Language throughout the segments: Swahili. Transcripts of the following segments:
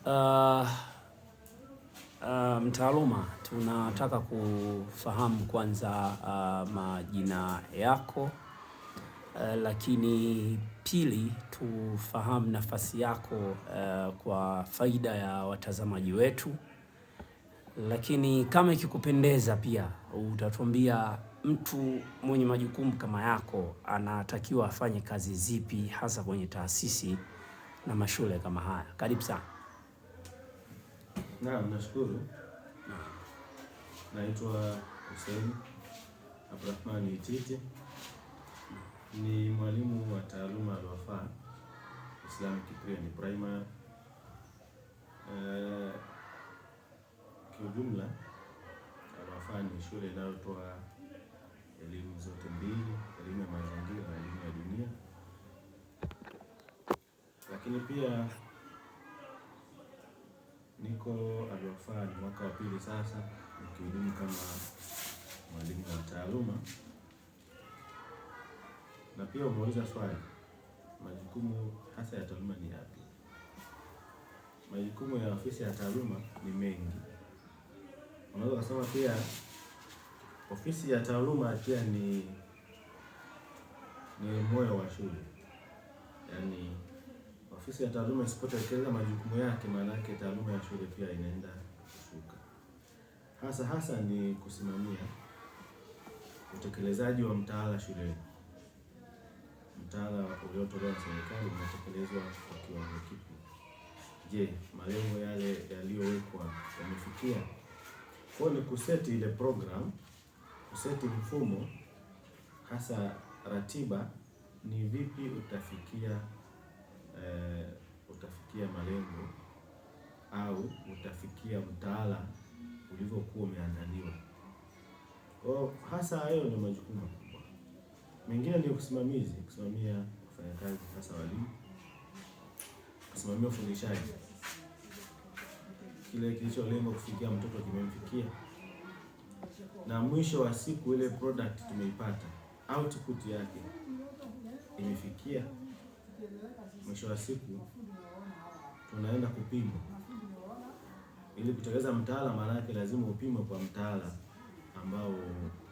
Uh, Mtaaluma, tunataka kufahamu kwanza majina yako, lakini pili tufahamu nafasi yako kwa faida ya watazamaji wetu, lakini kama ikikupendeza pia utatuambia mtu mwenye majukumu kama yako anatakiwa afanye kazi zipi hasa kwenye taasisi na mashule kama haya. Karibu sana. Naam, nashukuru. Naitwa Hussein Abdurahman Ititi. Ni mwalimu wa taaluma Al-Wafa Islamic Pre Primary. Kiujumla, Al-Wafa ni shule inayotoa elimu zote mbili, elimu ya mazingira na elimu ya dunia. Lakini pia niko Al-Wafa ni mwaka wa pili sasa, nikihudumu kama mwalimu wa taaluma. Na pia umeuliza swali, majukumu hasa ya taaluma ni yapi? Majukumu ya ofisi ya taaluma ni mengi. Unaweza kusema pia ofisi ya taaluma pia ni moyo wa shule. Yaani ofisi ya taaluma isipotekeleza majukumu yake, maana yake taaluma ya shule pia inaenda kushuka. Hasa ni kusimamia utekelezaji wa mtaala shuleni. Mtaala uliotolewa na serikali unatekelezwa kwa kiwango kipi? Je, malengo yale yaliyowekwa yamefikia? Kwa ni kuseti ile program, kuseti mfumo, hasa ratiba ni vipi utafikia malengo au utafikia mtaala ulivyokuwa umeandaliwa. Kwa hasa hayo ndio majukumu makubwa. Mengine ndio kusimamia wafanyakazi hasa walimu, kusimamia ufundishaji. Kile kilicholenga kufikia mtoto kimemfikia. Na mwisho wa siku ile product tumeipata, output yake imefikia. Mwisho wa siku tunaenda kupima. Ili kutekeleza mtaala, maana yake lazima upimwe kwa mtaala ambao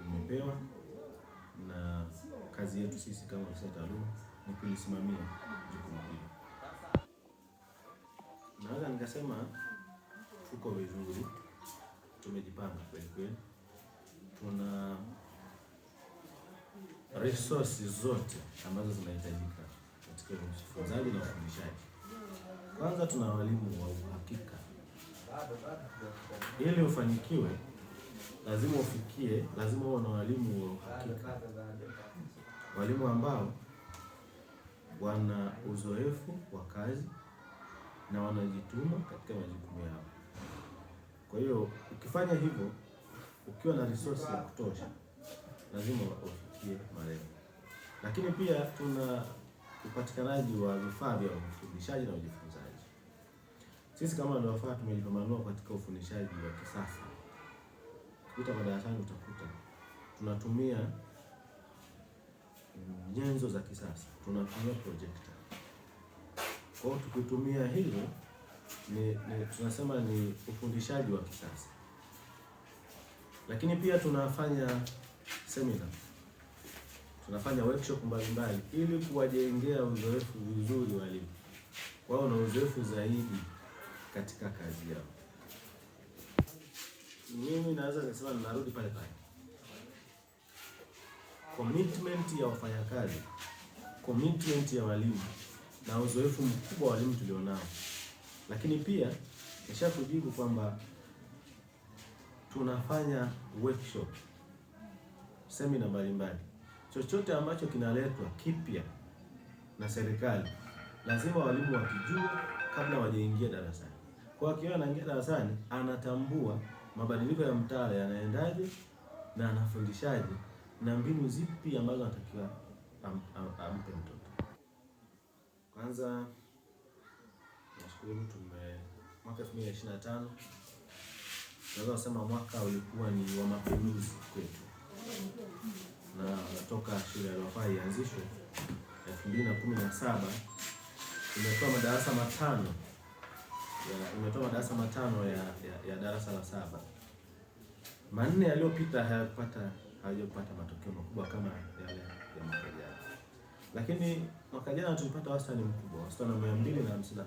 umepewa, na kazi yetu sisi kama ofisi ya taaluma ni kulisimamia jukumu hili. Naweza nikasema tuko vizuri, tumejipanga kweli kweli. Tuna resources zote ambazo zinahitajika katika ufunzaji na ufundishaji. Kwanza tuna walimu wa uhakika. Ili ufanikiwe, lazima uwe na walimu wa uhakika. Walimu ambao wana uzoefu wa kazi na wanajituma katika majukumu yao. Kwa hiyo ukifanya hivyo, ukiwa na resource ya kutosha, lazima ufikie malengo. Lakini pia tuna upatikanaji wa vifaa vya ufundishaji na ujifunzaji. Sisi kama Al-Wafa tumejipambanua katika ufundishaji wa kisasa. Ukipita madarasani utakuta tunatumia nyenzo za kisasa, tunatumia projector. Kwa hiyo tukitumia hilo tunasema ni ufundishaji wa kisasa. Lakini pia tunafanya seminar, tunafanya workshop mbalimbali ili kuwajengea uzoefu vizuri walimu, wao na uzoefu zaidi katika kazi yao. Mimi naweza kusema ninarudi pale pale, commitment ya wafanyakazi, commitment ya walimu na uzoefu mkubwa wa walimu tulionao. Lakini pia nishakujibu kwamba tunafanya workshop, seminar mbalimbali. Chochote ambacho kinaletwa kipya na serikali, lazima walimu wakijue kabla wajaingia darasani. Kwa hiyo akiwa anaingia darasani, anatambua mabadiliko ya mtaala yanaendaje na anafundishaje na mbinu zipi ambazo anatakiwa ampe mtoto. Kwanza nashukuru mwaka 2025 naweza kusema mwaka ulikuwa ni wa mapinduzi kwetu. Na toka shule ya Al-Wafa ianzishwe 2017 tumetoa madarasa 5 imetoa madarasa matano ya darasa la 7. Manne yaliyopita hayajapata matokeo makubwa kama yale ya mwaka jana. Lakini mwaka jana tulipata wastani mkubwa, wastani wa 257.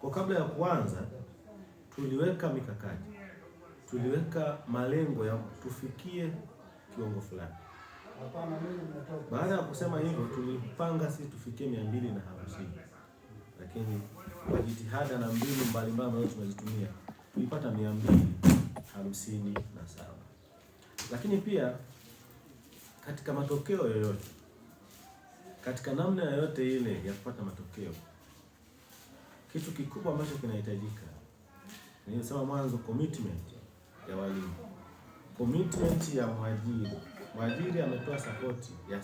Kwa kabla ya kuanza tuliweka mikakati. Tuliweka malengo ya tufikie kiwango fulani. Baada ya kusema hivyo, tulipanga sisi tufikie 250. Lakini kwa jitihada na mbinu mbalimbali ambazo tumezitumia tulipata 257. Lakini pia katika matokeo yoyote, katika namna yoyote ile ya kupata matokeo, kitu kikubwa ambacho kinahitajika, nilisema mwanzo, commitment ya walimu, commitment ya mwajiri. Mwajiri ametoa support ya 100%.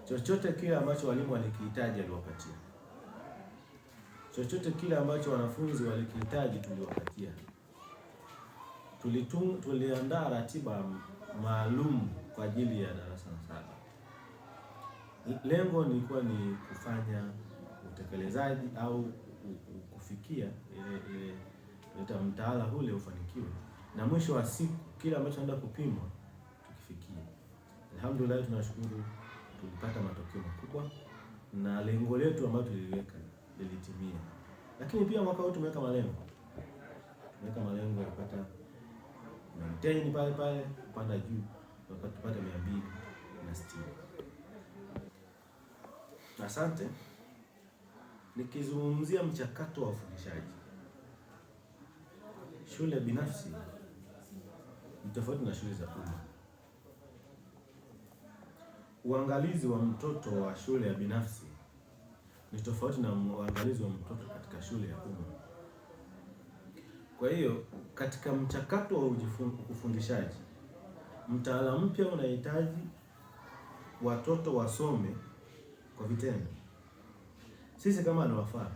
Chochote kile ambacho walimu walikihitaji aliwapatia. Chochote kile ambacho wanafunzi walikihitaji tuliwapatia. Tuliandaa ratiba maalum kwa ajili ya darasa la 7. Lengo lilikuwa ni kufanya utekelezaji au kufikia ile mtaala ule ufanikiwe, na mwisho wa siku kila ambacho naenda kupimwa tukifikia. Alhamdulillah, tunashukuru tulipata matokeo makubwa na lengo letu ambalo tuliweka lilitimia. Lakini pia mwaka huu tumeweka malengo. Tumeweka malengo ya kupata maintain pale kupanda juu mpaka tupate 260. Asante. Nikizungumzia mchakato wa ufundishaji, shule binafsi ni tofauti na shule za umma. Uangalizi wa mtoto wa shule ya binafsi ni tofauti na uangalizi wa mtoto katika shule ya umma. Kwa hiyo katika mchakato wa ufundishaji, mtaala mpya unahitaji watoto wasome kwa vitendo. Sisi kama Al-Wafa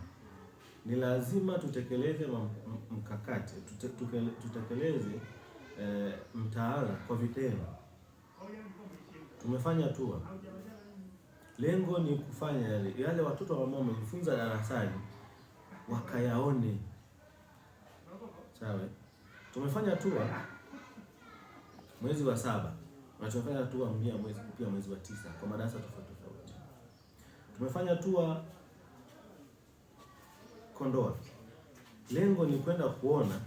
ni lazima tutekeleze mkakati, tutekeleze mtaala kwa vitendo. Tumefanya hatua. Lengo ni kufanya yale watoto ambao wamejifunza darasani wakayaone. Sawa? Tumefanya hatua mwezi wa 7 na tumefanya hatua mwezi wa 9 kwa madarasa tofauti. Tumefanya hatua Kondoa. Lengo ni kwenda kuona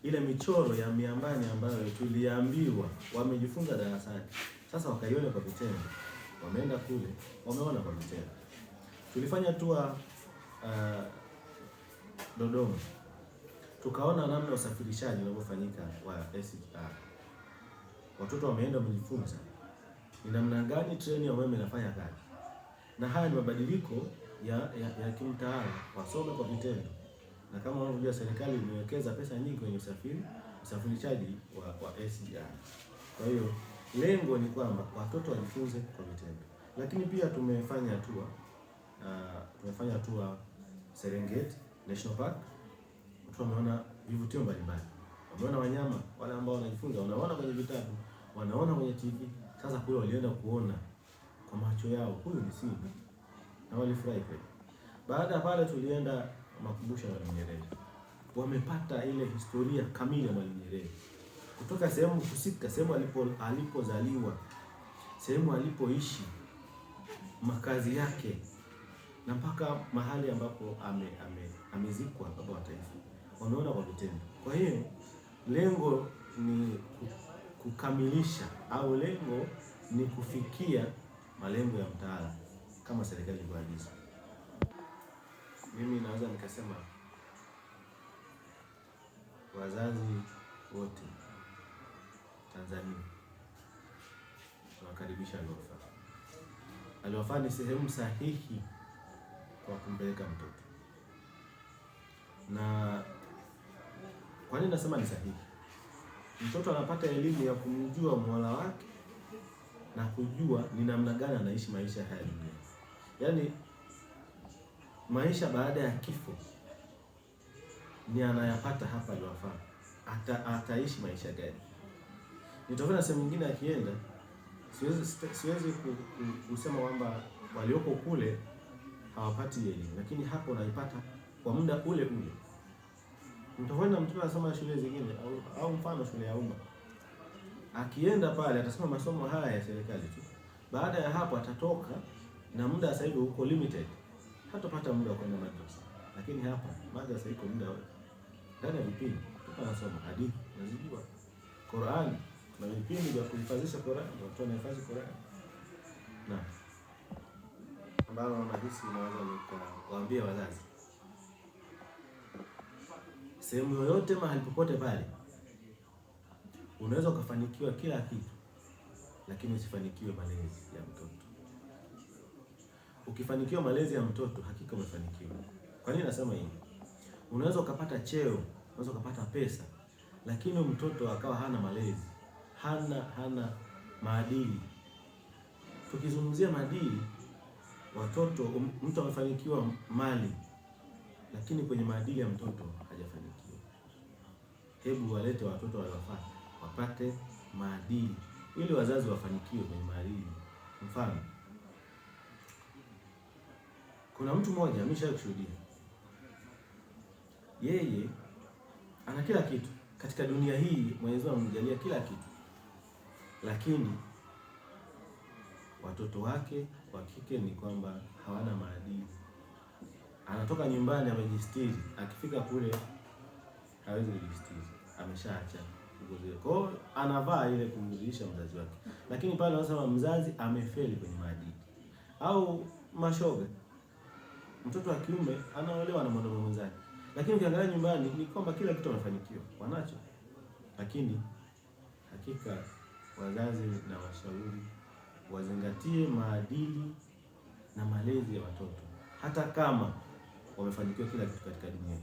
ile michoro ya miambani ambayo tuliambiwa wamejifunza darasani. Sasa wakaiona kwa vitendo. Wameenda kule, wameona kwa vitendo. Tulifanya hatua Dodoma. Tukaona namna usafirishaji unavyofanyika wa SGR. Watoto wameenda wamejifunza ni namna gani treni ya umeme inafanya kazi. Na haya ni mabadiliko ya kimtaala, wasome kwa vitendo. Na kama unavyojua serikali imewekeza pesa nyingi kwenye usafirishaji wa SGR. Kwa hiyo lengo ni kwamba watoto wajifunze kwa vitendo. Lakini pia tumefanya hatua Serengeti National Park. Watu wameona vivutio mbalimbali. Wameona wanyama wale ambao wanajifunza, wanaona kwenye vitabu, wanaona kwenye TV. Sasa kule walienda kuona kwa macho yao, huyu ni simba, na walifurahi kweli. Baada ya pale tulienda makumbusho ya Mwalimu Nyerere. Wamepata ile historia kamili ya Mwalimu Nyerere. Kutoka sehemu husika, sehemu alipozaliwa, sehemu alipoishi, makazi yake, na mpaka mahali ambapo amezikwa baba wa taifa. Wameona kwa vitendo. Kwa hiyo lengo ni kukamilisha au lengo ni kufikia malengo ya mtaala kama serikali ilivyoagiza. Mimi naweza nikasema wazazi wote Tanzania tunakaribisha Al-Wafa. Al-Wafa ni sehemu sahihi kwa kumpeleka mtoto. Na kwa nini nasema ni sahihi? Mtoto anapata elimu ya kumjua Mola wake na kujua ni namna gani anaishi maisha haya duniani. Yaani maisha baada ya kifo ni anayapata hapa Al-Wafa. Ataishi maisha gani? Nitofauti na sehemu nyingine akienda, siwezi kusema kwamba walioko kule hawapati elimu, lakini hapo unaipata kwa muda ule ule. Mtakwenda mtoto anasoma shule zingine au mfano shule ya umma, akienda pale atasoma masomo haya ya serikali tu. Baada ya hapo atatoka na muda sasa hivi uko limited, hatapata muda wa kwenda madrasa. Lakini hapa madrasa iko muda wote, ndani ya vipindi tunasoma hadithi, tunazijua Qur'an, na vipindi vya kuhifadhisha Qur'an, watu wanahifadhi Qur'an. Na ambao nahisi naweza nikawaambia wazazi, sehemu yoyote, mahali popote pale, unaweza ukafanikiwa kila kitu, lakini usifanikiwe malezi ya mtoto. Ukifanikiwa malezi ya mtoto, hakika umefanikiwa. Kwa nini nasema hivi? Unaweza ukapata cheo, unaweza ukapata pesa, lakini mtoto akawa hana malezi, hana maadili. Tukizungumzia maadili, watoto, mtu amefanikiwa mali, lakini kwenye maadili ya mtoto hajafanikiwa. Hebu walete watoto waliofaa wapate maadili, ili wazazi wafanikiwe kwenye maadili. Mfano, kuna mtu mmoja ameshawahi kushuhudia, yeye ana kila kitu katika dunia hii, Mwenyezi Mungu amemjalia kila kitu, lakini watoto wake wa kike ni kwamba hawana maadili. Anatoka nyumbani amejistiri, akifika kule hawezi kujistiri, ameshaacha ngozi. Kwa hiyo anavaa ile kumridhisha mzazi wake, lakini pale wanasema mzazi amefeli kwenye maadili. Au mashoga, mtoto wa kiume anaolewa na mwanaume mwenzake, lakini ukiangalia nyumbani ni kwamba kila kitu anafanikiwa, wanacho. Lakini hakika wazazi na washauri wazingatie maadili na malezi ya watoto, hata kama wamefanikiwa kila kitu katika dunia.